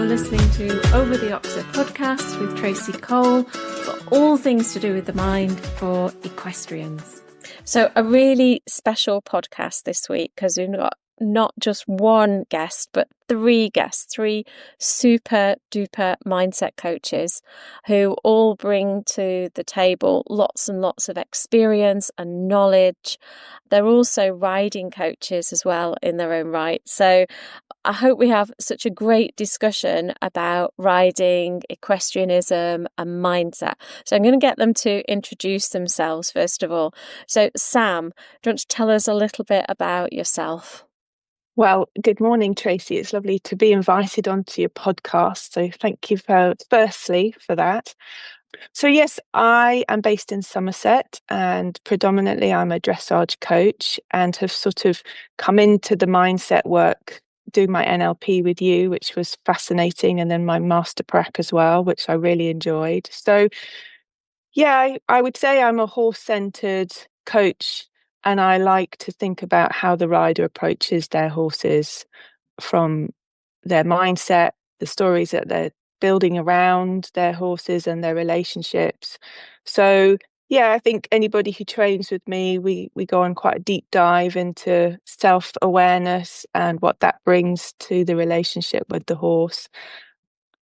You're listening to Over the Oxer podcast with Tracy Cole for all things to do with the mind for equestrians. So a really special podcast this week because we've got not just one guest, but three guests, three super duper mindset coaches who all bring to the table lots and lots of experience and knowledge. They're also riding coaches as well in their own right. So I hope we have such a great discussion about riding, equestrianism and mindset. So I'm going to get them to introduce themselves first of all. So Sam, do you want to tell us a little bit about yourself? Well, good morning, Tracy. It's lovely to be invited onto your podcast. So thank you firstly for that. So yes, I am based in Somerset and predominantly I'm a dressage coach and have sort of come into the mindset work doing my NLP with you, which was fascinating, and then my Master Prac as well, which I really enjoyed. So yeah, I would say I'm a horse-centered coach. And I like to think about how the rider approaches their horses from their mindset, the stories that they're building around their horses and their relationships. So, yeah, I think anybody who trains with me, we go on quite a deep dive into self-awareness and what that brings to the relationship with the horse.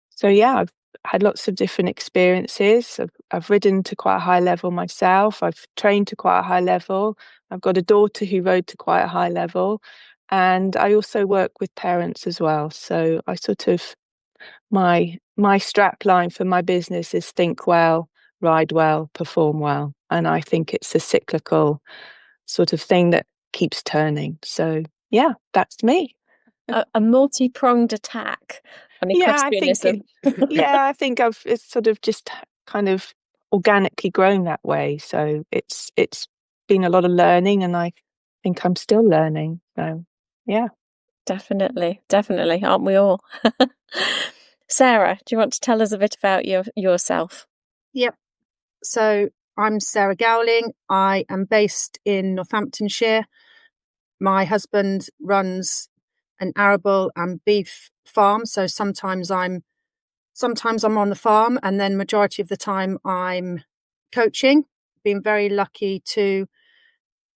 So, yeah, I've had lots of different experiences. I've ridden to quite a high level myself. I've trained to quite a high level. I've got a daughter who rode to quite a high level. And I also work with parents as well. So I sort of, my strap line for my business is think well, ride well, perform well. And I think it's a cyclical sort of thing that keeps turning. So yeah, that's me. A multi-pronged attack on equestrianism. I think it's sort of just kind of organically grown that way. So it's been a lot of learning, and I think I'm still learning. So yeah, definitely, aren't we all? Sarah, do you want to tell us a bit about yourself? Yep. So I'm Sarah Gowling. I am based in Northamptonshire. My husband runs an arable and beef farm. So sometimes I'm on the farm, and then majority of the time I'm coaching. Been very lucky to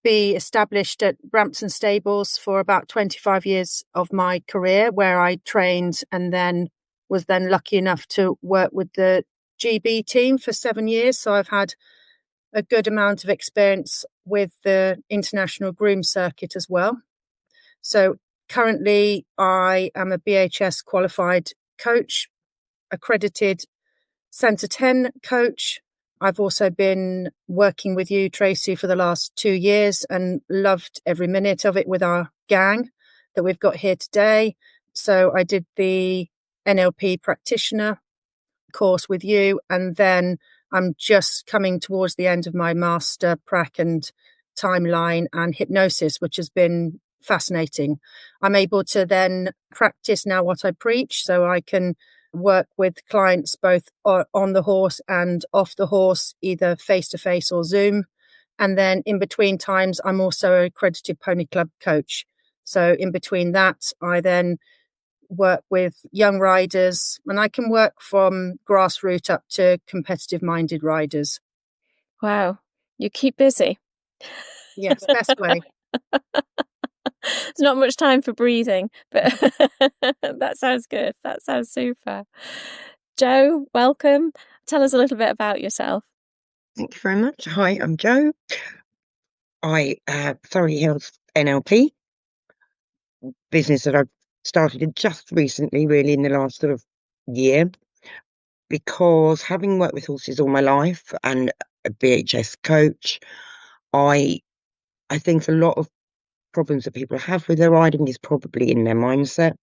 be established at Brampton Stables for about 25 years of my career, where I trained and then was then lucky enough to work with the GB team for 7 years. So I've had a good amount of experience with the international groom circuit as well. So currently, I am a BHS-qualified coach, accredited Centre 10 coach. I've also been working with you, Tracy, for the last 2 years and loved every minute of it with our gang that we've got here today. So I did the NLP Practitioner course with you, and then I'm just coming towards the end of my Master Prac and timeline and hypnosis, which has been fascinating. I'm able to then practice now what I preach, so I can work with clients both on the horse and off the horse, either face-to-face or Zoom. And then in between times, I'm also an accredited pony club coach. So in between that, I then work with young riders, and I can work from grassroots up to competitive-minded riders. Wow, you keep busy. Yes, best way. There's not much time for breathing, but that sounds good. That sounds super. Jo, welcome. Tell us a little bit about yourself. Thank you very much. Hi, I'm Jo. I have thoroughly held NLP, business that I've started just recently, really in the last sort of year, because having worked with horses all my life and a BHS coach, I think a lot of problems that people have with their riding is probably in their mindset.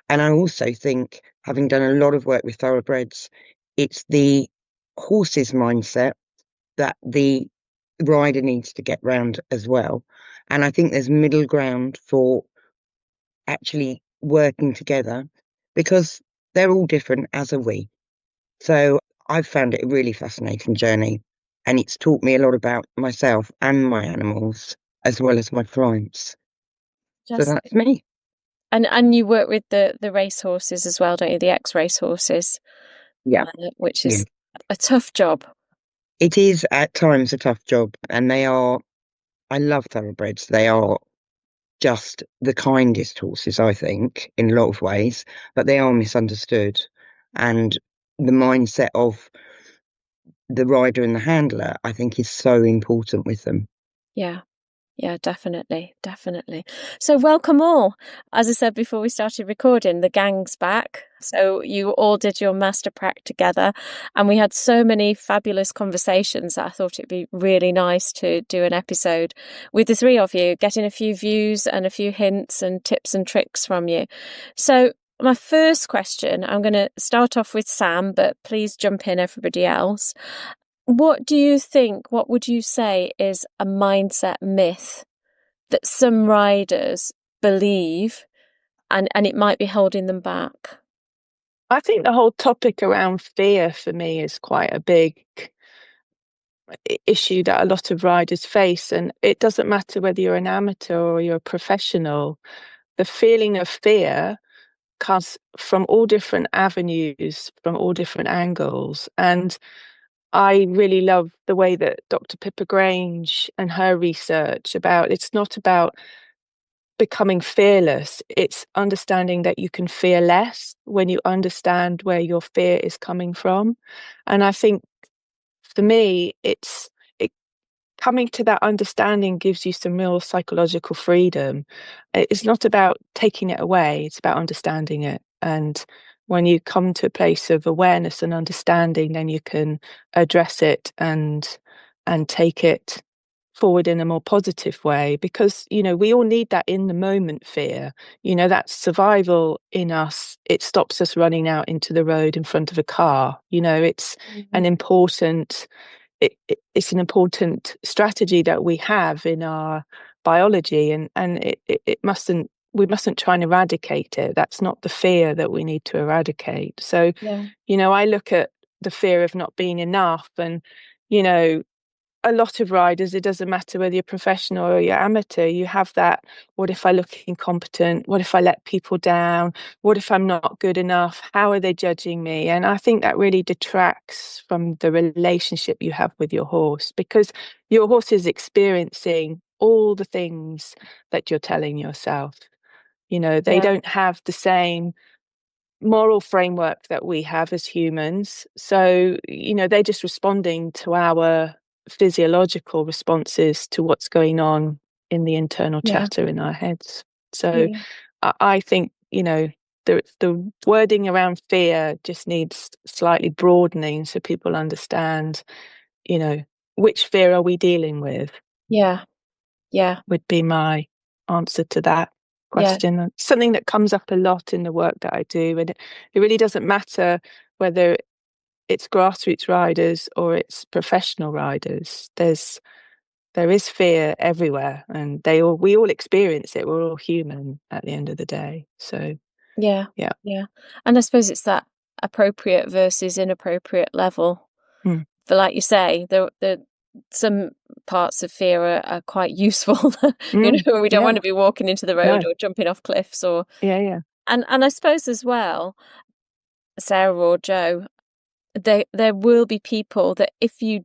And I also think, having done a lot of work with thoroughbreds, it's the horse's mindset that the rider needs to get round as well. And I think there's middle ground for actually working together, because they're all different, as are we. So I've found it a really fascinating journey, and it's taught me a lot about myself and my animals, as well as my clients. So that's me. And you work with the racehorses as well, don't you? The ex-racehorses, Yeah. Which is a tough job. It is at times a tough job, and I love thoroughbreds. They are just the kindest horses, I think, in a lot of ways, but they are misunderstood. And the mindset of the rider and the handler, I think, is so important with them. Yeah, definitely. So welcome all. As I said before we started recording, the gang's back. So you all did your master prac together, and we had so many fabulous conversations that I thought it'd be really nice to do an episode with the three of you, getting a few views and a few hints and tips and tricks from you. So my first question, I'm going to start off with Sam, but please jump in, everybody else. What would you say is a mindset myth that some riders believe and it might be holding them back? I think the whole topic around fear for me is quite a big issue that a lot of riders face. And it doesn't matter whether you're an amateur or you're a professional, the feeling of fear comes from all different avenues, from all different angles. And I really love the way that Dr. Pippa Grange and her research it's not about becoming fearless, it's understanding that you can fear less when you understand where your fear is coming from. And I think for me, coming to that understanding gives you some real psychological freedom. It's not about taking it away, it's about understanding it. And when you come to a place of awareness and understanding, then you can address it and take it forward in a more positive way, because we all need that in the moment fear. That survival in us, it stops us running out into the road in front of a car. It's an important it's an important strategy that we have in our biology, and we mustn't try and eradicate it. That's not the fear that we need to eradicate. So I look at the fear of not being enough, and a lot of riders, it doesn't matter whether you're professional or you're amateur, you have that, what if I look incompetent? What if I let people down? What if I'm not good enough? How are they judging me? And I think that really detracts from the relationship you have with your horse, because your horse is experiencing all the things that you're telling yourself. They don't have the same moral framework that we have as humans. So, they're just responding to our physiological responses to what's going on in the internal chatter in our heads. So I think, the wording around fear just needs slightly broadening so people understand, which fear are we dealing with? Yeah. Would be my answer to that question. Something that comes up a lot in the work that I do, and it really doesn't matter whether it's grassroots riders or it's professional riders. There is fear everywhere, and we all experience it. We're all human at the end of the day. So yeah. And I suppose it's that appropriate versus inappropriate level. But like you say, the some parts of fear are quite useful. We don't want to be walking into the road or jumping off cliffs or And I suppose as well, Sarah or Joe, there will be people that if you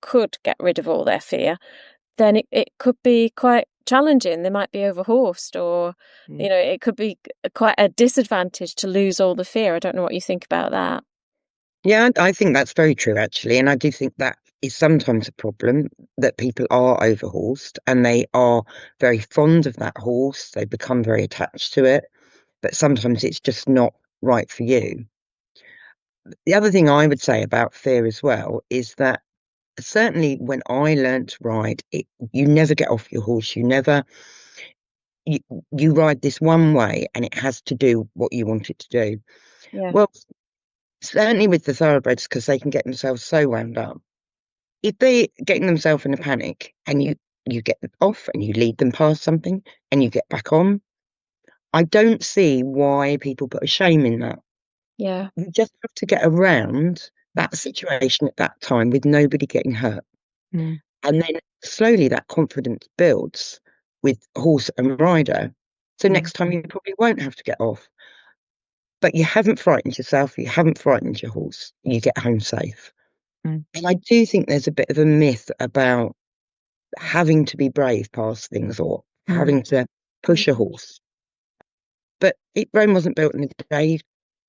could get rid of all their fear, then it could be quite challenging. They might be overhorsed, or it could be quite a disadvantage to lose all the fear. I don't know what you think about that. Yeah, I think that's very true, actually. And I do think that is sometimes a problem, that people are overhorsed and they are very fond of that horse. They become very attached to it, but sometimes it's just not right for you. The other thing I would say about fear as well is that certainly when I learnt to ride, you never get off your horse. You ride this one way and it has to do what you want it to do. Yeah. Well, certainly with the thoroughbreds, because they can get themselves so wound up. If they're getting themselves in a panic and you get them off and you lead them past something and you get back on, I don't see why people put a shame in that. Yeah. You just have to get around that situation at that time with nobody getting hurt. And then slowly that confidence builds with horse and rider. So next time you probably won't have to get off. But you haven't frightened yourself, you haven't frightened your horse, you get home safe. And I do think there's a bit of a myth about having to be brave past things or having to push a horse. But Rome wasn't built in a day.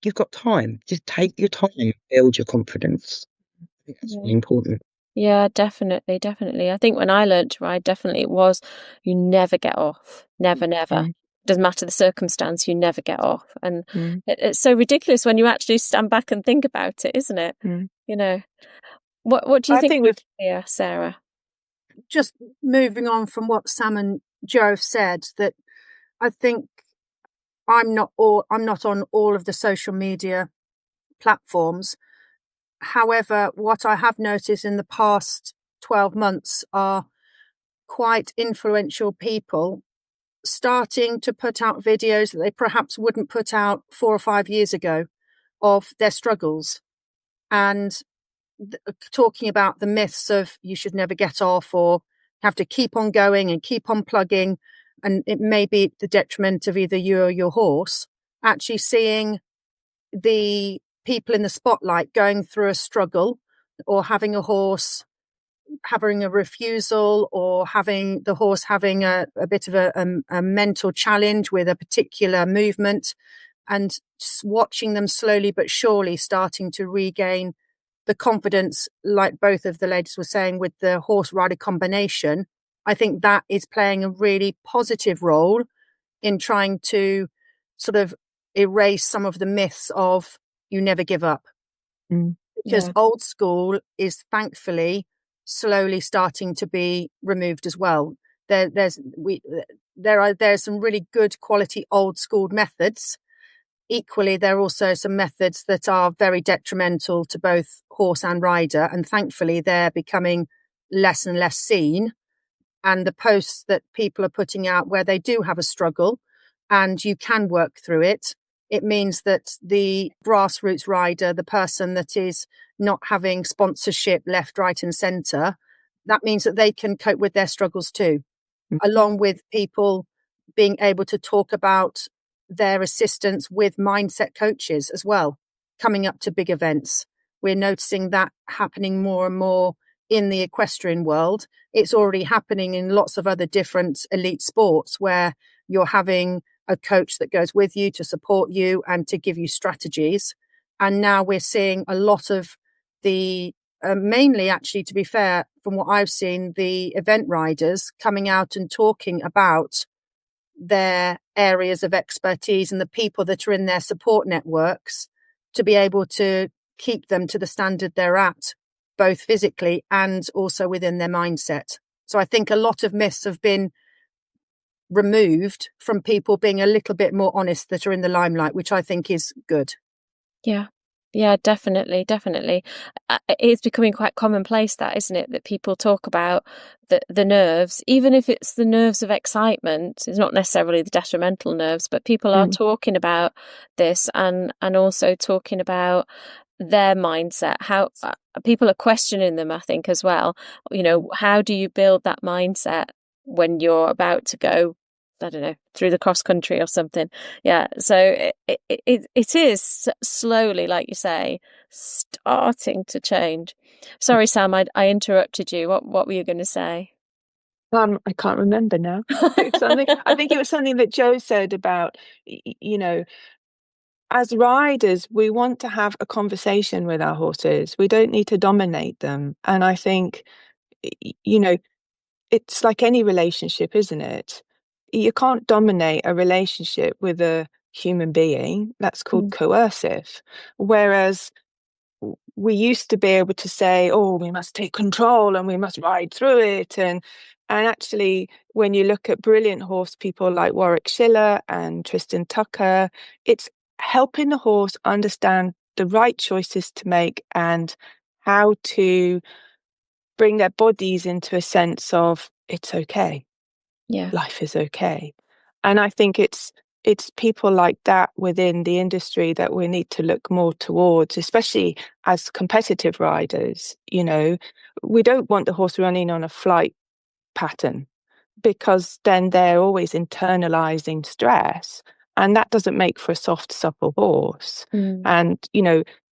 You've got time. Just take your time, build your confidence. I think that's really important. Yeah, definitely. I think when I learned to ride, definitely it was, you never get off. Never. Doesn't matter the circumstance, you never get off. And it's so ridiculous when you actually stand back and think about it, isn't it? You know, what do you think here, Sarah? Just moving on from what Sam and Joe have said, that I think I'm not on all of the social media platforms. However, what I have noticed in the past 12 months are quite influential people starting to put out videos that they perhaps wouldn't put out 4 or 5 years ago of their struggles, and talking about the myths of you should never get off or have to keep on going and keep on plugging, and it may be at the detriment of either you or your horse. Actually seeing the people in the spotlight going through a struggle, or having a horse having a refusal, or having the horse having a bit of a mental challenge with a particular movement, and watching them slowly but surely starting to regain the confidence, like both of the ladies were saying, with the horse rider combination. I think that is playing a really positive role in trying to sort of erase some of the myths of you never give up. Because old school is thankfully slowly starting to be removed as well. There's some really good quality old school methods. Equally, there are also some methods that are very detrimental to both horse and rider, and thankfully they're becoming less and less seen. And the posts that people are putting out where they do have a struggle and you can work through it, it means that the grassroots rider, the person that is not having sponsorship left, right and centre, that means that they can cope with their struggles too, along with people being able to talk about their assistance with mindset coaches as well, coming up to big events. We're noticing that happening more and more in the equestrian world. It's already happening in lots of other different elite sports where you're having a coach that goes with you to support you and to give you strategies. And now we're seeing a lot of the, mainly actually, to be fair, from what I've seen, the event riders coming out and talking about their areas of expertise and the people that are in their support networks to be able to keep them to the standard they're at, both physically and also within their mindset. So I think a lot of myths have been removed from people being a little bit more honest that are in the limelight, which I think is good. Yeah, definitely. It's becoming quite commonplace, that, isn't it? That people talk about the nerves, even if it's the nerves of excitement. It's not necessarily the detrimental nerves, but people are talking about this and also talking about their mindset. How people are questioning them, I think, as well. You know, how do you build that mindset when you're about to go, I don't know, through the cross country or something? Yeah, so it is slowly, like you say, starting to change. Sorry, Sam, I interrupted you. What were you going to say? I can't remember now. I think it was something that Joe said about, you know, as riders, we want to have a conversation with our horses. We don't need to dominate them. And I think, you know, it's like any relationship, isn't it? You can't dominate a relationship with a human being. That's called coercive. Whereas we used to be able to say, oh, we must take control and we must ride through it. And actually, when you look at brilliant horse people like Warwick Schiller and Tristan Tucker, it's helping the horse understand the right choices to make and how to bring their bodies into a sense of it's okay. Yeah, life is okay. And I think it's people like that within the industry that we need to look more towards, especially as competitive riders. You know, we don't want the horse running on a flight pattern. because then they're always internalizing stress, and that doesn't make for a soft, supple horse. And,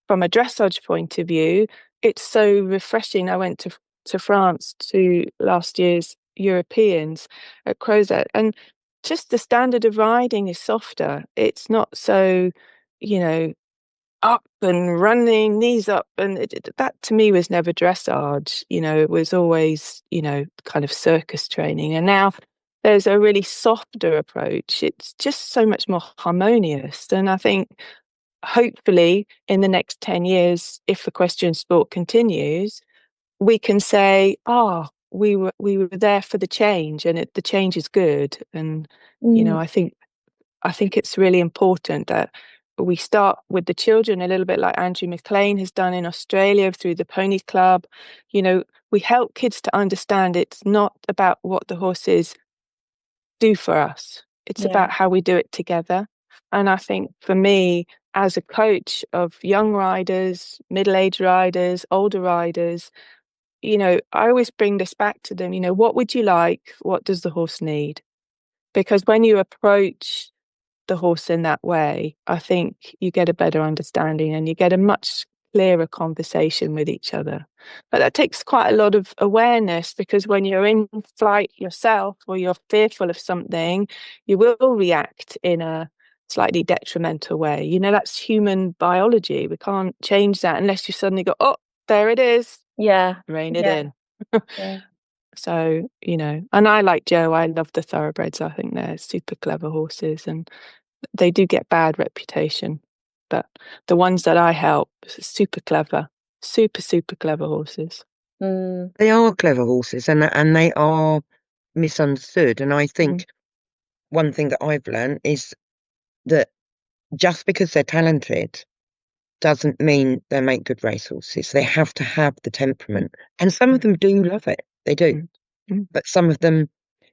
from a dressage point of view, it's so refreshing. I went to France to last year's Europeans at Crozet, and just the standard of riding is softer. It's not so, up and running, knees up. And that to me was never dressage. It was always, kind of circus training. And now there's a really softer approach. It's just so much more harmonious. And I think hopefully in the next 10 years, if equestrian sport continues, we can say, we were there for the change, and the change is good. And, I think it's really important that we start with the children, a little bit like Andrew McLean has done in Australia through the Pony Club. We help kids to understand it's not about what the horses do for us. It's about how we do it together. And I think for me, as a coach of young riders, middle-aged riders, older riders, I always bring this back to them. What would you like? What does the horse need? Because when you approach the horse in that way, I think you get a better understanding and you get a much clearer conversation with each other. But that takes quite a lot of awareness, because when you're in flight yourself or you're fearful of something, you will react in a slightly detrimental way. That's human biology. We can't change that unless you suddenly go, oh, there it is. Yeah. Rein it in. Yeah. So, and I like Joe. I love the thoroughbreds. I think they're super clever horses, and they do get bad reputation. But the ones that I help, super clever, super clever horses. They are clever horses, and they are misunderstood. And I think one thing that I've learned is that just because they're talented doesn't mean they make good racehorses. They have to have the temperament. And some of them do love it. They do. But some of them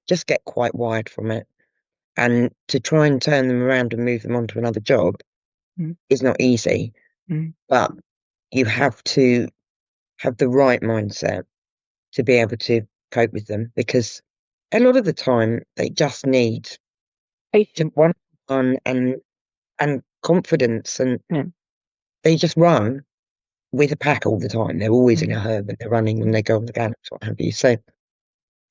just get quite wired from it. And to try and turn them around and move them onto another job is not easy. But you have to have the right mindset to be able to cope with them, because a lot of the time they just need one and confidence, and they just run with a pack all the time. They're always in a herd when they're running, and they go on the gallops, what have you. So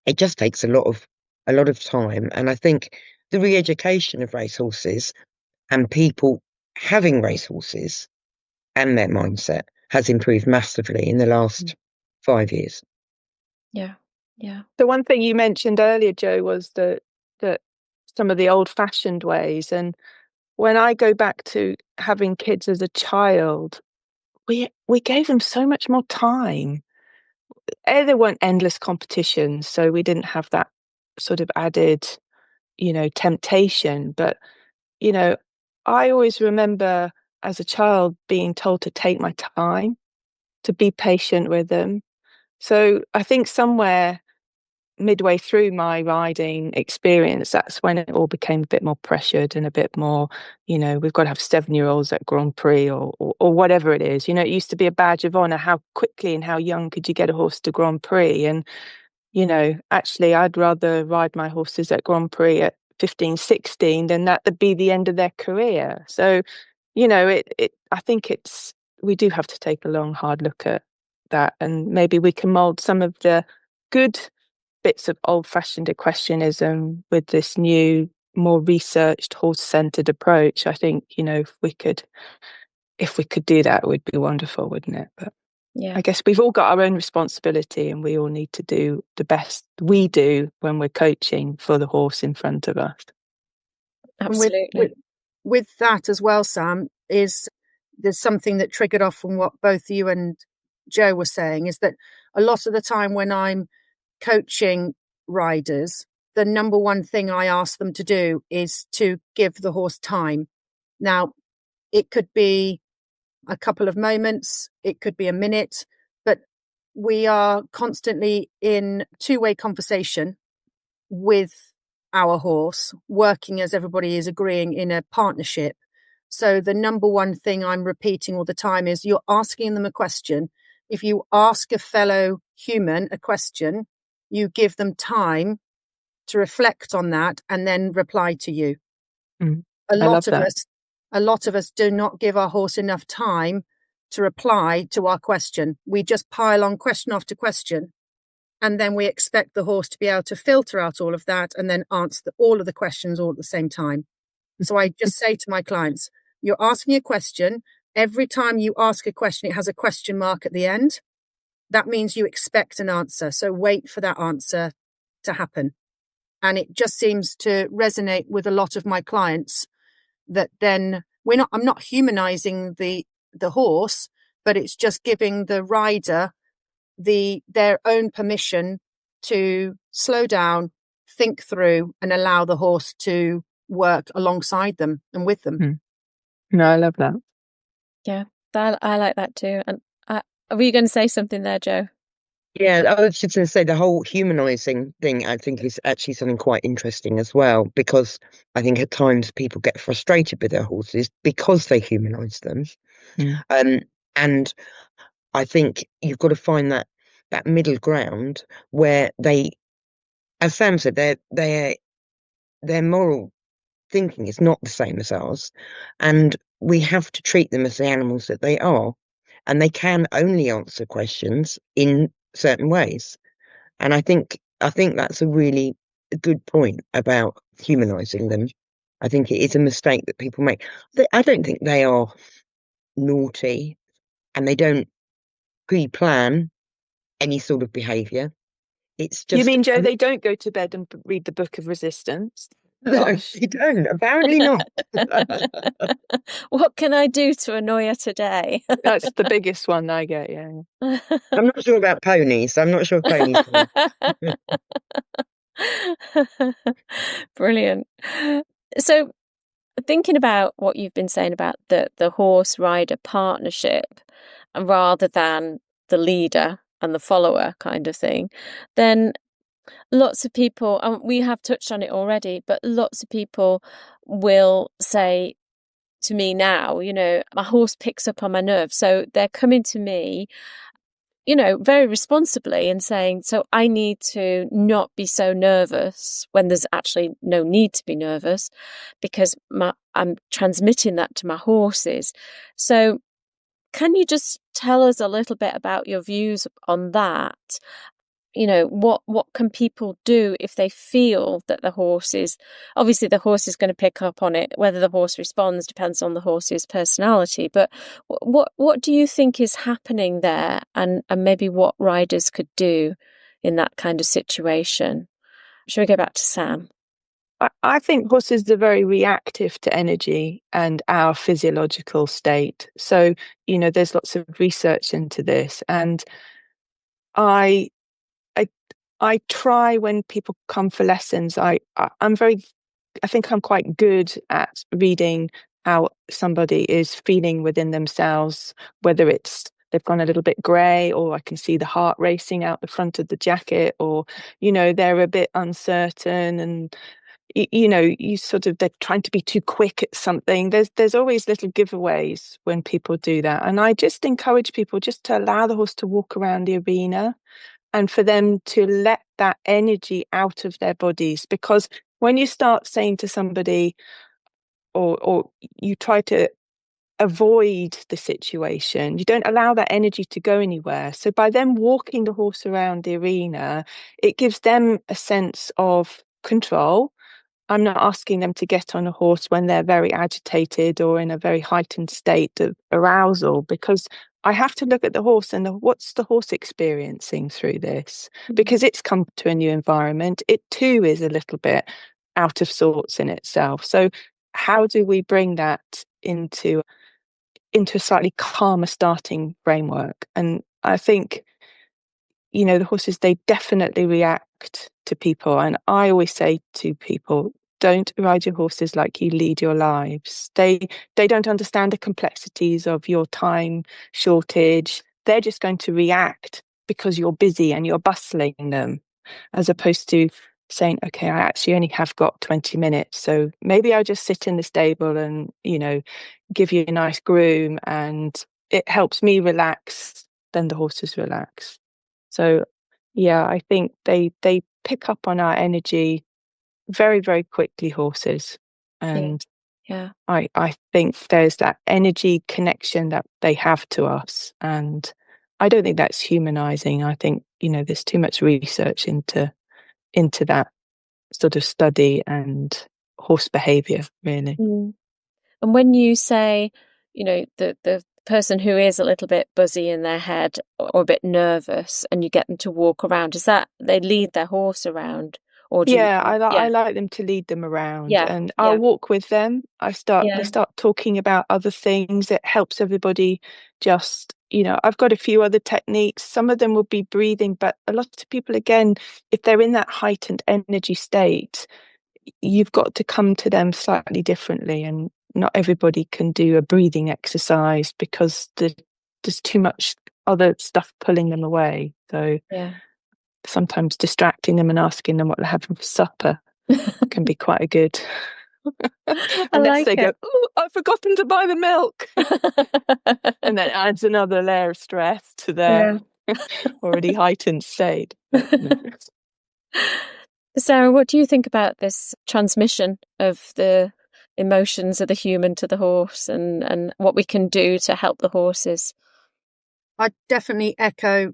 it just takes a lot of time. And I think the re-education of racehorses and people having racehorses and their mindset has improved massively in the last 5 years. Yeah. The one thing you mentioned earlier, Joe, was that some of the old-fashioned ways. And when I go back to having kids as a child, we gave them so much more time. There weren't endless competitions, so we didn't have that sort of added, temptation. But, I always remember as a child being told to take my time, to be patient with them. So I think somewhere midway through my riding experience, that's when it all became a bit more pressured and a bit more, we've got to have 7-year-olds at Grand Prix or whatever it is. It used to be a badge of honour. How quickly and how young could you get a horse to Grand Prix? And, actually, I'd rather ride my horses at Grand Prix at 15, 16 than that would be the end of their career. So, I think we do have to take a long, hard look at that, and maybe we can mould some of the good bits of old-fashioned equestrianism with this new, more researched, horse-centered approach. I think, if we could do that, it would be wonderful, wouldn't it? But I guess we've all got our own responsibility, and we all need to do the best we do when we're coaching for the horse in front of us. Absolutely. With that as well, Sam, there's something that triggered off from what both you and Joe were saying, is that a lot of the time when I'm coaching riders, the number one thing I ask them to do is to give the horse time. Now, it could be a couple of moments, it could be a minute, but we are constantly in two-way conversation with our horse, working as everybody is agreeing in a partnership. So the number one thing I'm repeating all the time is you're asking them a question. If you ask a fellow human a question, you give them time to reflect on that and then reply to you. Mm. A I love lot of that. us do not give our horse enough time to reply to our question. We just pile on question after question, and then we expect the horse to be able to filter out all of that and then answer all of the questions all at the same time. So I just say to my clients, you're asking a question. Every time you ask a question, it has a question mark at the end. That means you expect an answer. So wait for that answer to happen. And it just seems to resonate with a lot of my clients that then I'm not humanizing the horse, but it's just giving the rider their own permission to slow down, think through, and allow the horse to work alongside them and with them. No, I love that. Yeah, I like that too. And were you going to say something there, Joe? Yeah, I was just going to say the whole humanising thing, I think, is actually something quite interesting as well, because I think at times people get frustrated with their horses because they humanise them. And I think you've got to find that middle ground where they, as Sam said, their moral thinking is not the same as ours, and we have to treat them as the animals that they are, and they can only answer questions in certain ways. And I think that's a really good point about humanising them. I think it is a mistake that people make. I don't think they are naughty, and they don't pre-plan any sort of behaviour. It's just... You mean, Joe, they don't go to bed and read the Book of Resistance? No, Gosh. they don't. Apparently not. What can I do to annoy her today? That's the biggest one I get, yeah. I'm not sure about ponies. I'm not sure if ponies do. Brilliant. So, thinking about what you've been saying about the horse rider partnership rather than the leader and the follower kind of thing, then lots of people, and we have touched on it already, but lots of people will say to me now, my horse picks up on my nerves. So they're coming to me, very responsibly and saying, so I need to not be so nervous when there's actually no need to be nervous, because I'm transmitting that to my horses. So can you just tell us a little bit about your views on that? What can people do if they feel that the horse is going to pick up on it. Whether the horse responds depends on the horse's personality, but what do you think is happening there, and maybe what riders could do in that kind of situation? Shall we go back to Sam? I think horses are very reactive to energy and our physiological state. So, there's lots of research into this, and I try, when people come for lessons, I think I'm quite good at reading how somebody is feeling within themselves, whether it's they've gone a little bit grey, or I can see the heart racing out the front of the jacket, or, they're a bit uncertain, and, they're trying to be too quick at something. There's always little giveaways when people do that. And I just encourage people just to allow the horse to walk around the arena, and for them to let that energy out of their bodies. Because when you start saying to somebody, or you try to avoid the situation, you don't allow that energy to go anywhere. So by them walking the horse around the arena, it gives them a sense of control. I'm not asking them to get on a horse when they're very agitated or in a very heightened state of arousal, because I have to look at the horse and what's the horse experiencing through this, because it's come to a new environment. It too is a little bit out of sorts in itself. So how do we bring that into a slightly calmer starting framework? And I think, the horses, they definitely react to people. And I always say to people, don't ride your horses like you lead your lives. They don't understand the complexities of your time shortage. They're just going to react because you're busy and you're bustling them, as opposed to saying, okay, I actually only have got 20 minutes. So maybe I'll just sit in the stable and, give you a nice groom, and it helps me relax, then the horses relax. So, yeah, I think they pick up on our energy very, very quickly horses. And Yeah. I think there's that energy connection that they have to us. And I don't think that's humanizing. I think, there's too much research into that sort of study and horse behavior, really. Mm. And when you say, the person who is a little bit buzzy in their head or a bit nervous, and you get them to walk around, is that they lead their horse around? Or I like them to lead them around, and I'll walk with them. They start talking about other things. It helps everybody just, I've got a few other techniques. Some of them will be breathing, but a lot of people, again, if they're in that heightened energy state, you've got to come to them slightly differently, and not everybody can do a breathing exercise because there's too much other stuff pulling them away. So sometimes distracting them and asking them what they're having for supper can be quite a good. Unless they go, "Oh, I've forgotten to buy the milk," and then adds another layer of stress to their already heightened state. Sarah, what do you think about this transmission of the emotions of the human to the horse, and what we can do to help the horses? I definitely echo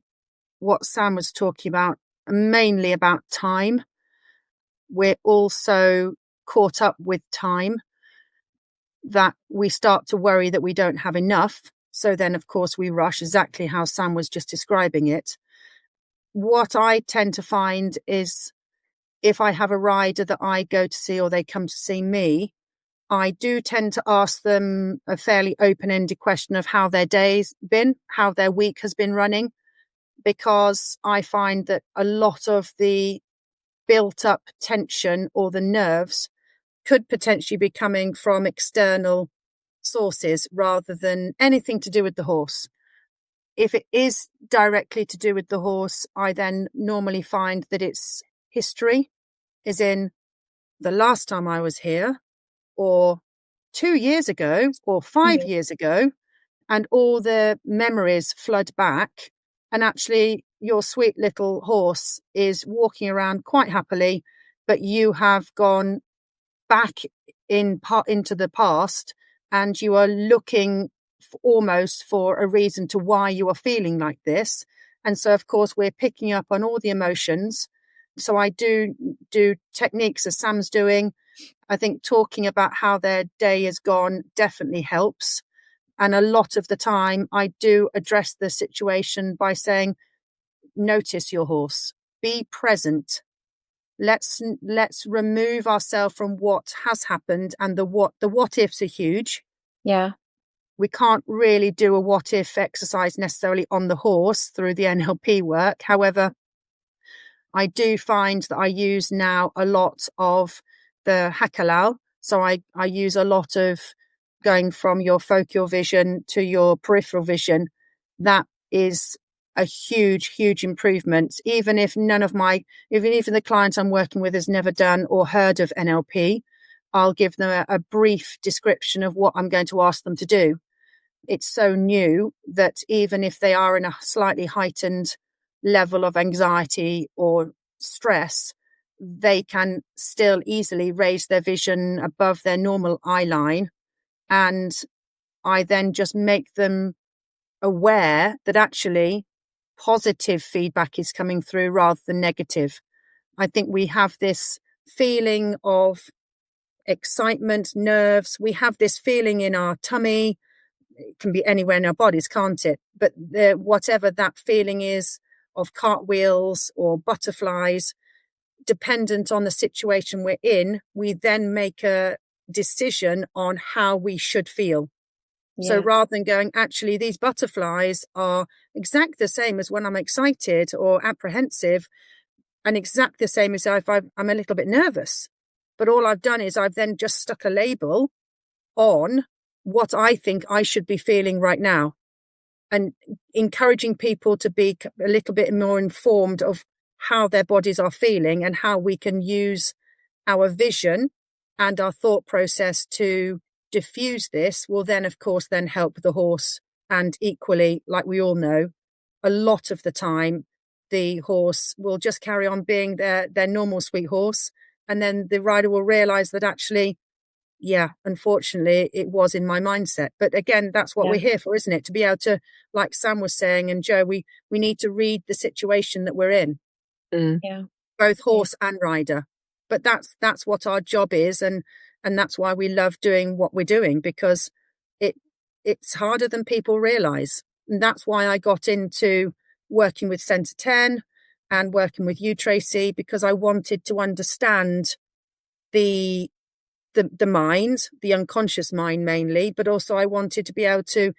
what Sam was talking about, mainly about time. We're also caught up with time, that we start to worry that we don't have enough. So then, of course, we rush, exactly how Sam was just describing it. What I tend to find is, if I have a rider that I go to see or they come to see me, I do tend to ask them a fairly open-ended question of how their day's been, how their week has been running, because I find that a lot of the built-up tension or the nerves could potentially be coming from external sources rather than anything to do with the horse. If it is directly to do with the horse, I then normally find that it's history, as in the last time I was here, or 2 years ago, or 5 years ago, and all the memories flood back. And actually, your sweet little horse is walking around quite happily, but you have gone back into the past, and you are looking almost for a reason to why you are feeling like this. And so, of course, we're picking up on all the emotions. So I do techniques as Sam's doing. I think talking about how their day has gone definitely helps. And a lot of the time I do address the situation by saying, notice your horse, be present. Let's remove ourselves from what has happened, and the what ifs are huge. Yeah. We can't really do a what if exercise necessarily on the horse through the NLP work. However, I do find that I use now a lot of the Hakalal. So I use a lot of going from your focal vision to your peripheral vision. That is a huge, huge improvement. Even if even the client I'm working with has never done or heard of NLP, I'll give them a brief description of what I'm going to ask them to do. It's so new that even if they are in a slightly heightened level of anxiety or stress, they can still easily raise their vision above their normal eye line. And I then just make them aware that actually positive feedback is coming through rather than negative. I think we have this feeling of excitement, nerves. We have this feeling in our tummy. It can be anywhere in our bodies, can't it? But whatever that feeling is, of cartwheels or butterflies, dependent on the situation we're in, we then make a decision on how we should feel. Yeah. So rather than going, actually, these butterflies are exactly the same as when I'm excited or apprehensive, and exactly the same as if I'm a little bit nervous. But all I've done is I've then just stuck a label on what I think I should be feeling right now, and encouraging people to be a little bit more informed of how their bodies are feeling and how we can use our vision and our thought process to diffuse this will then, of course, then help the horse. And equally, like we all know, a lot of the time, the horse will just carry on being their normal sweet horse. And then the rider will realize that actually, yeah, unfortunately, it was in my mindset. But again, that's what we're here for, isn't it? To be able to, like Sam was saying, and Joe, we need to read the situation that we're in, Yeah. both horse and rider. But that's what our job is, and that's why we love doing what we're doing, because it's harder than people realize. And that's why I got into working with Centre 10 and working with you, Tracy, because I wanted to understand the mind, the unconscious mind mainly, but also I wanted to be able to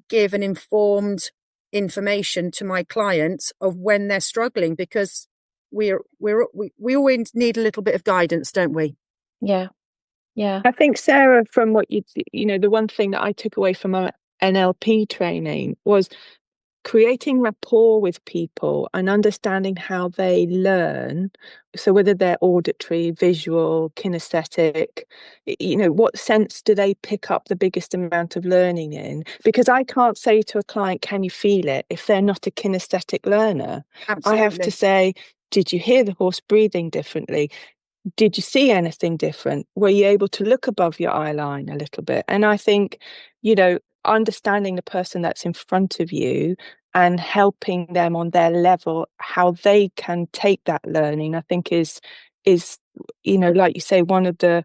give an informed information to my clients of when they're struggling, because we always need a little bit of guidance, don't we? Yeah. I think, Sarah, from what the one thing that I took away from our NLP training was creating rapport with people and understanding how they learn. So whether they're auditory, visual, kinesthetic, what sense do they pick up the biggest amount of learning in? Because I can't say to a client, can you feel it, if they're not a kinesthetic learner? Absolutely. I have to say, did you hear the horse breathing differently? Did you see anything different? Were you able to look above your eye line a little bit? And I think, understanding the person that's in front of you and helping them on their level, how they can take that learning, I think is like you say, one of the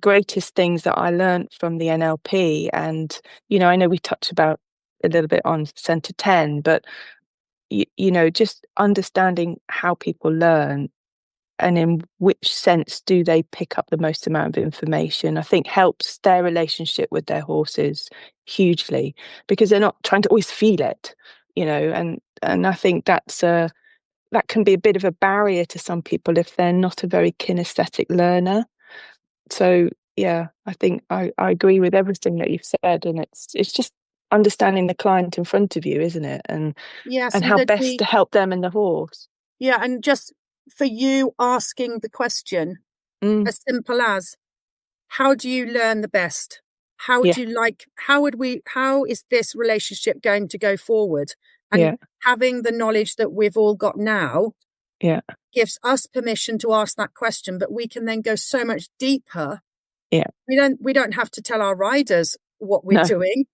greatest things that I learned from the NLP. And, I know we touched about a little bit on Centre 10, but, just understanding how people learn and in which sense do they pick up the most amount of information, I think helps their relationship with their horses hugely, because they're not trying to always feel it, and I think that can be a bit of a barrier to some people if they're not a very kinesthetic learner. So yeah, I think I agree with everything that you've said, and it's just understanding the client in front of you, isn't it? And yes, and how best to help them and the horse. Yeah, and just for you asking the question, as simple as, how do you learn the best? How is this relationship going to go forward? And having the knowledge that we've all got now gives us permission to ask that question, but we can then go so much deeper. Yeah. We don't have to tell our riders what we're doing,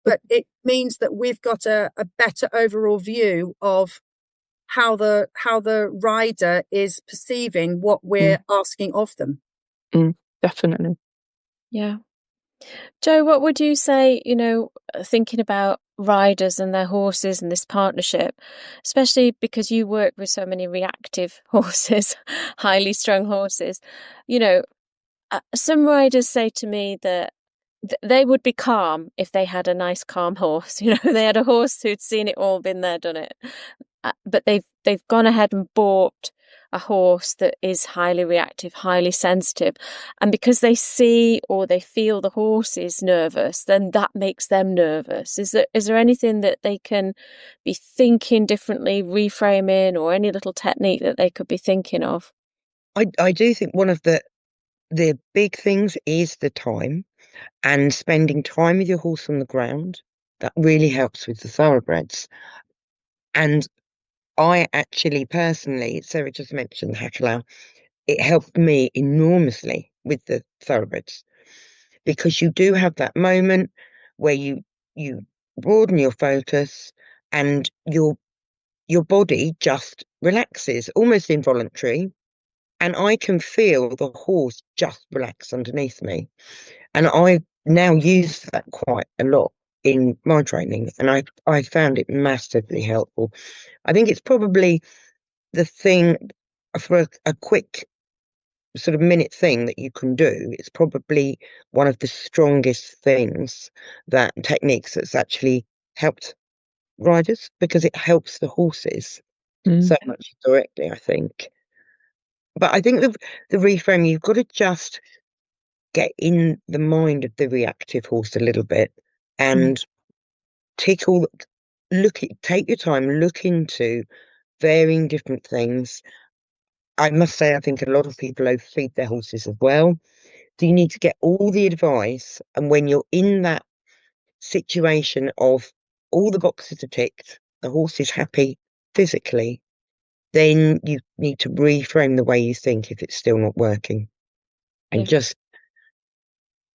but it means that we've got a better overall view of how the rider is perceiving what we're asking of them. Definitely. Yeah. Joe, what would you say, thinking about riders and their horses and this partnership, especially because you work with so many reactive horses, highly strung horses, some riders say to me that they would be calm if they had a nice, calm horse. They had a horse who'd seen it all, been there, done it. But they've gone ahead and bought a horse that is highly reactive, highly sensitive, and because they see or they feel the horse is nervous, then that makes them nervous. Is there anything that they can be thinking differently, reframing, or any little technique that they could be thinking of? I do think one of the big things is the time, and spending time with your horse on the ground. That really helps with the thoroughbreds. And I actually personally, Sarah just mentioned Hakalau, it helped me enormously with the thoroughbreds, because you do have that moment where you broaden your focus and your body just relaxes, almost involuntary, and I can feel the horse just relax underneath me. And I now use that quite a lot in my training, and I found it massively helpful. I think it's probably the thing for a quick sort of minute thing that you can do. It's probably one of the strongest techniques that's actually helped riders, because it helps the horses so much directly, I think. But I think the reframe, you've got to just get in the mind of the reactive horse a little bit and take your time, look into varying different things. I must say, I think a lot of people overfeed their horses as well. So you need to get all the advice, and when you're in that situation of all the boxes are ticked, the horse is happy physically, then you need to reframe the way you think if it's still not working, and just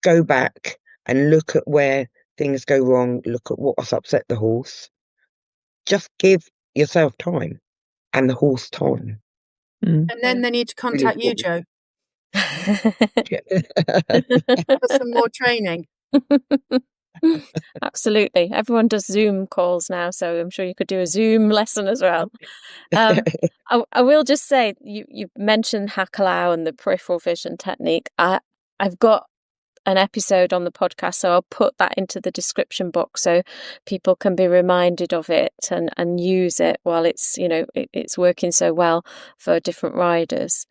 go back and look at where things go wrong, look at what's upset the horse. Just give yourself time and the horse time. And then they need to contact you, Joe, for some more training. Absolutely. Everyone does Zoom calls now, so I'm sure you could do a Zoom lesson as well. I will just say, you mentioned Hakalau and the peripheral vision technique. I've got an episode on the podcast, so I'll put that into the description box so people can be reminded of it and use it while it's, it's working so well for different riders.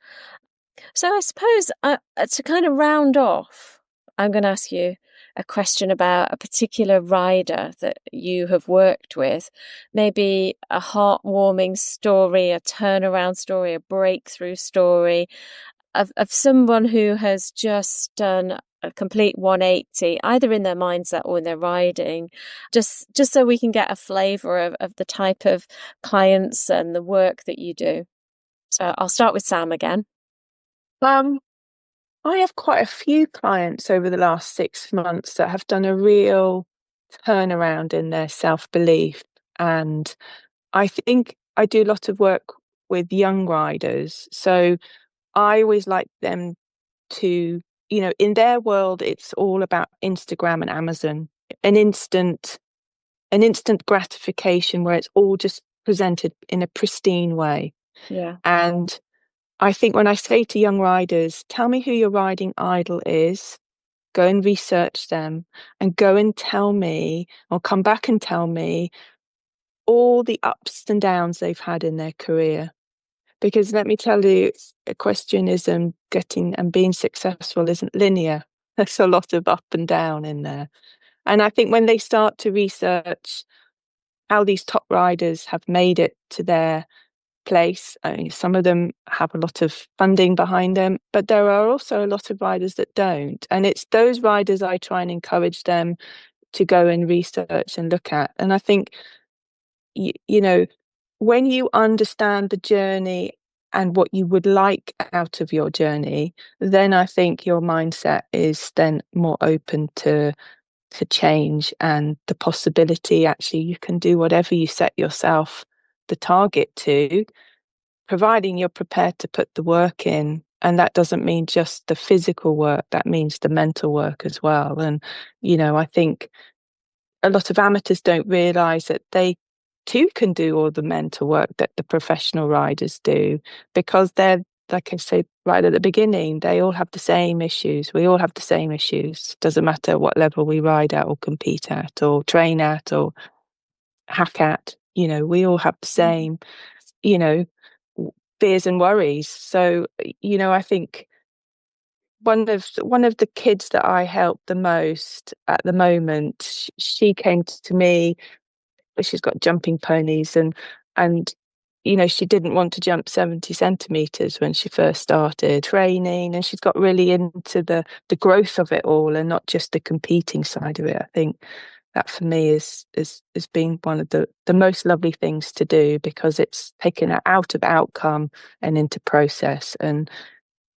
So I suppose to kind of round off, I'm going to ask you a question about a particular rider that you have worked with, maybe a heartwarming story, a turnaround story, a breakthrough story of someone who has just done a complete 180, either in their mindset or in their riding, just so we can get a flavour of the type of clients and the work that you do. So I'll start with Sam again. I have quite a few clients over the last 6 months that have done a real turnaround in their self-belief. And I think I do a lot of work with young riders. So I always like them to, in their world, it's all about Instagram and Amazon, an instant gratification where it's all just presented in a pristine way. Yeah. And I think when I say to young riders, tell me who your riding idol is, go and research them, and go and tell me, or come back and tell me, all the ups and downs they've had in their career. Because let me tell you, equestrianism, getting and being successful isn't linear. There's a lot of up and down in there. And I think when they start to research how these top riders have made it to their place, I mean, some of them have a lot of funding behind them, but there are also a lot of riders that don't. And it's those riders I try and encourage them to go and research and look at. And I think, when you understand the journey and what you would like out of your journey, then I think your mindset is then more open to change and the possibility. Actually, you can do whatever you set yourself the target to, providing you're prepared to put the work in. And that doesn't mean just the physical work, that means the mental work as well. And, I think a lot of amateurs don't realise that they too can do all the mental work that the professional riders do, because they're, like I said right at the beginning, they all have the same issues. We all have the same issues. Doesn't matter what level we ride at or compete at or train at or hack at, we all have the same, fears and worries. So, I think one of the kids that I help the most at the moment, she came to me. She's got jumping ponies, and she didn't want to jump 70 centimeters when she first started training, and she's got really into the growth of it all and not just the competing side of it. I think that for me is being one of the most lovely things to do, because it's taken her out of outcome and into process. And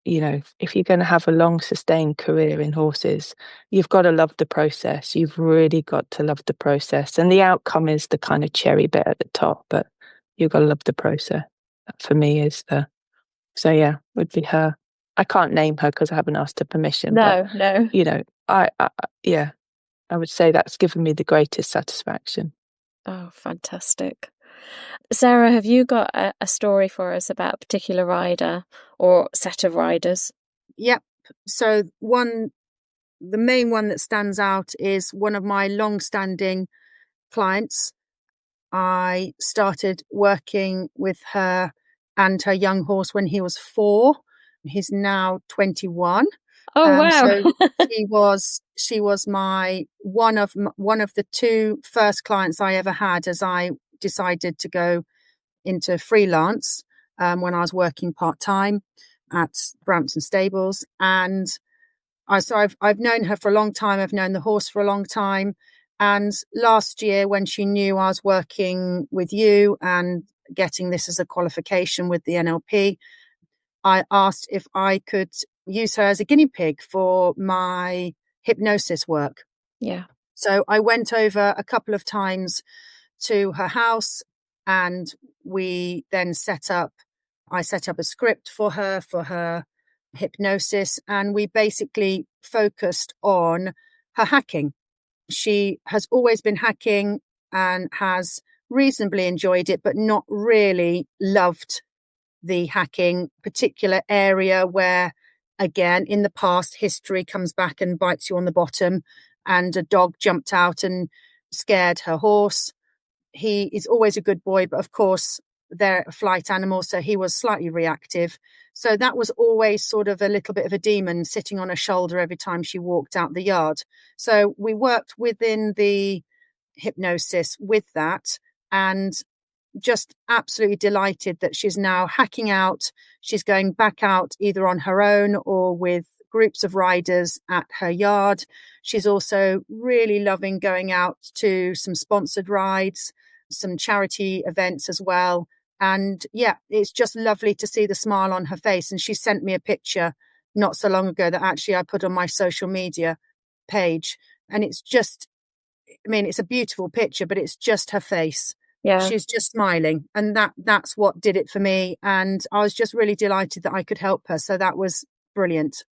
if you're going to have a long sustained career in horses, you've got to love the process. You've really got to love the process. And the outcome is the kind of cherry bit at the top, but you've got to love the process. That for me is so yeah, would be her. I can't name her because I haven't asked her permission. No. I would say that's given me the greatest satisfaction. Oh, fantastic. Sarah, have you got a story for us about a particular rider or set of riders? Yep. So the main one that stands out is one of my long-standing clients. I started working with her and her young horse when he was 4. He's now 21. Oh, wow. So she was my one of the 2 first clients I ever had as I decided to go into freelance when I was working part-time at Brampton Stables. And I've known her for a long time. I've known the horse for a long time. And last year, when she knew I was working with you and getting this as a qualification with the NLP, I asked if I could use her as a guinea pig for my hypnosis work. Yeah. So I went over a couple of times to her house, and we then I set up a script for her hypnosis, and we basically focused on her hacking. She has always been hacking and has reasonably enjoyed it, but not really loved the hacking particular area where, again, in the past, history comes back and bites you on the bottom, and a dog jumped out and scared her horse. He is always a good boy, but of course, they're a flight animal, so he was slightly reactive. So that was always sort of a little bit of a demon sitting on her shoulder every time she walked out the yard. So we worked within the hypnosis with that, and just absolutely delighted that she's now hacking out. She's going back out either on her own or with groups of riders at her yard. She's also really loving going out to some sponsored rides, some charity events as well. And yeah, it's just lovely to see the smile on her face. And she sent me a picture not so long ago that actually I put on my social media page. And it's just, I mean, it's a beautiful picture, but it's just her face. Yeah. She's just smiling, and that's what did it for me. And I was just really delighted that I could help her. So that was brilliant.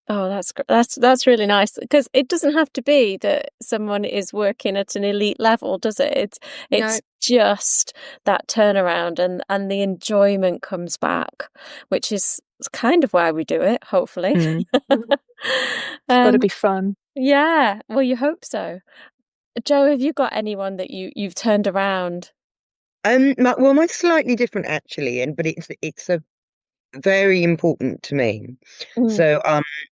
Oh, that's really nice, because it doesn't have to be that someone is working at an elite level, does it? It's just that turnaround, and the enjoyment comes back, which is kind of why we do it, hopefully. It's got to be fun. Yeah, well, you hope so. Jo, have you got anyone that you've turned around? Mine's slightly different actually, but it's a very important to me. So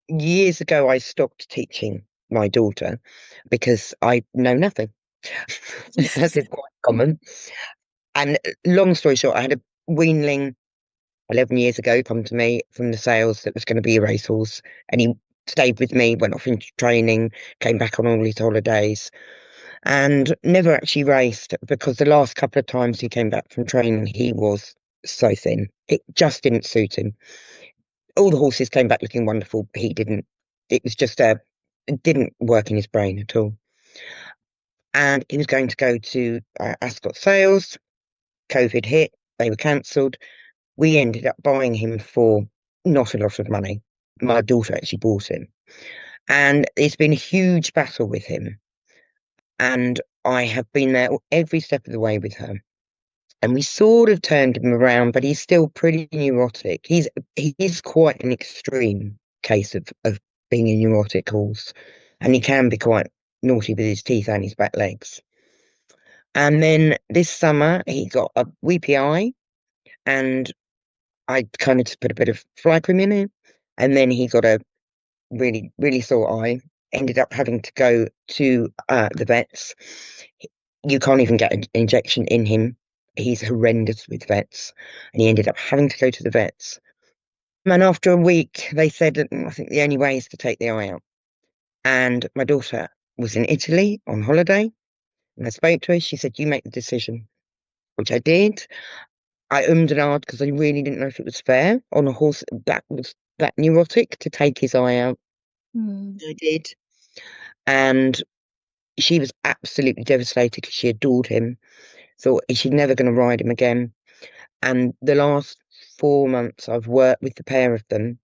years ago I stopped teaching my daughter because I know nothing. As is quite common. And long story short, I had a weanling 11 years ago come to me from the sales that was going to be a racehorse, and he stayed with me, went off into training, came back on all his holidays, and never actually raced, because the last couple of times he came back from training, he was so thin. It just didn't suit him. All the horses came back looking wonderful, but he didn't. It was just it didn't work in his brain at all. And he was going to go to Ascot sales. COVID hit, they were cancelled. We ended up buying him for not a lot of money. My daughter actually bought him. And it's been a huge battle with him. And I have been there every step of the way with her. And we sort of turned him around, but he's still pretty neurotic. He is quite an extreme case of being a neurotic horse. And he can be quite naughty with his teeth and his back legs. And then this summer he got a weepy eye, and I kind of just put a bit of fly cream in him, and then he got a really, really sore eye. Ended up having to go to the vets. You can't even get an injection in him. He's horrendous with vets, and he ended up having to go to the vets. And after a week, they said that I think the only way is to take the eye out. And my daughter was in Italy on holiday, and I spoke to her. She said, "You make the decision," which I did. I and ahed because I really didn't know if it was fair on a horse that was that neurotic to take his eye out. I did. And she was absolutely devastated because she adored him. Thought she's never going to ride him again. And the last 4 months I've worked with the pair of them,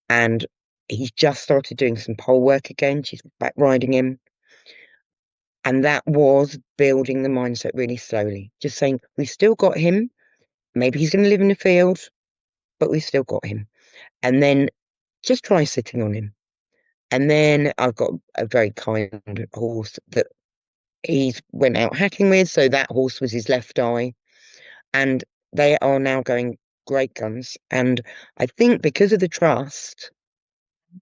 and he's just started doing some pole work again. She's back riding him. And that was building the mindset really slowly. Just saying, we've still got him. Maybe he's going to live in the field, but we've still got him. And then just try sitting on him. And then I've got a very kind horse that he went out hacking with. So that horse was his left eye. And they are now going great guns. And I think because of the trust,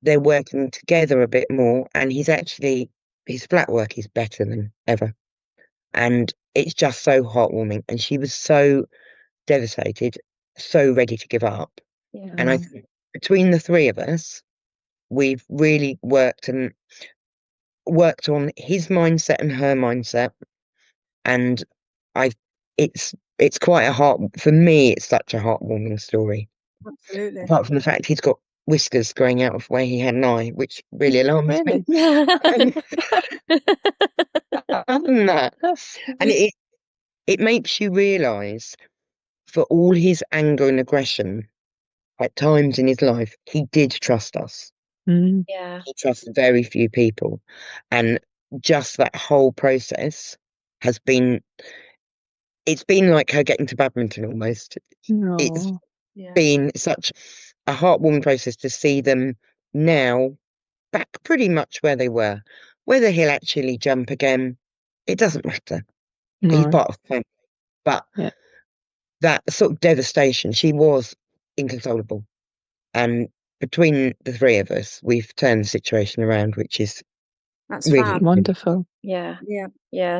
they're working together a bit more. And his flat work is better than ever. And it's just so heartwarming. And she was so devastated, so ready to give up. Yeah. And I think between the three of us, we've really worked on his mindset and her mindset. And I it's quite for me, it's such a heartwarming story. Absolutely. Apart from the fact he's got whiskers growing out of where he had an eye, which really alarms me. Other than that, and it makes you realise, for all his anger and aggression, at times in his life, he did trust us. Yeah. He trusted very few people. And just that whole process it's been like her getting to badminton almost. It's been such a heartwarming process to see them now back pretty much where they were. Whether he'll actually jump again, it doesn't matter. No. He's part of the family. But that sort of devastation, she was inconsolable. And between the three of us, we've turned the situation around, which is really wonderful. Yeah.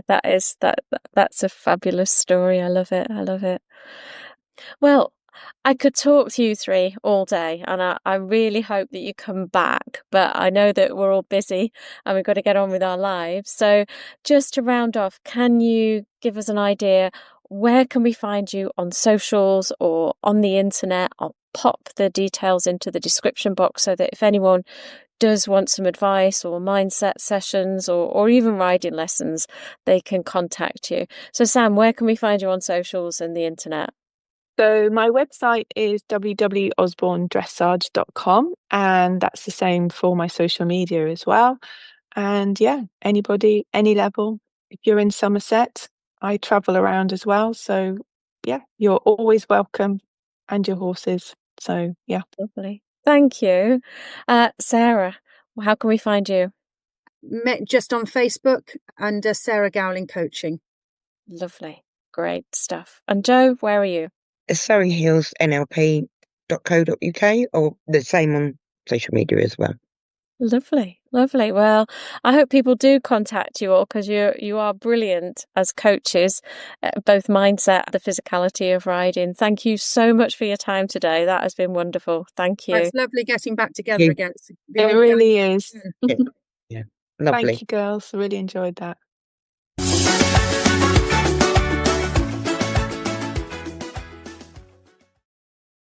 That's a fabulous story. I love it. Well, I could talk to you three all day, and I really hope that you come back, but I know that we're all busy and we've got to get on with our lives. So just to round off, can you give us an idea, where can we find you on socials or on the internet? I'll pop the details into the description box so that if anyone does want some advice or mindset sessions or even riding lessons, they can contact you. So Sam, where can we find you on socials and the internet? So my website is www.osborndressage.com, and that's the same for my social media as well. And anybody, any level, if you're in Somerset, I travel around as well. So you're always welcome, and your horses. So Lovely. Thank you. Sarah, how can we find you? Just on Facebook under Sarah Gowling Coaching. Lovely. Great stuff. And Joe, where are you? surreyhillsnlp.co.uk, or the same on social media as well. Lovely. Well, I hope people do contact you all, because you are brilliant as coaches, both mindset, the physicality of riding. Thank you so much for your time today. That has been wonderful. Thank you. It's lovely getting back together again. It really is. Yeah, lovely. Thank you, girls. I really enjoyed that.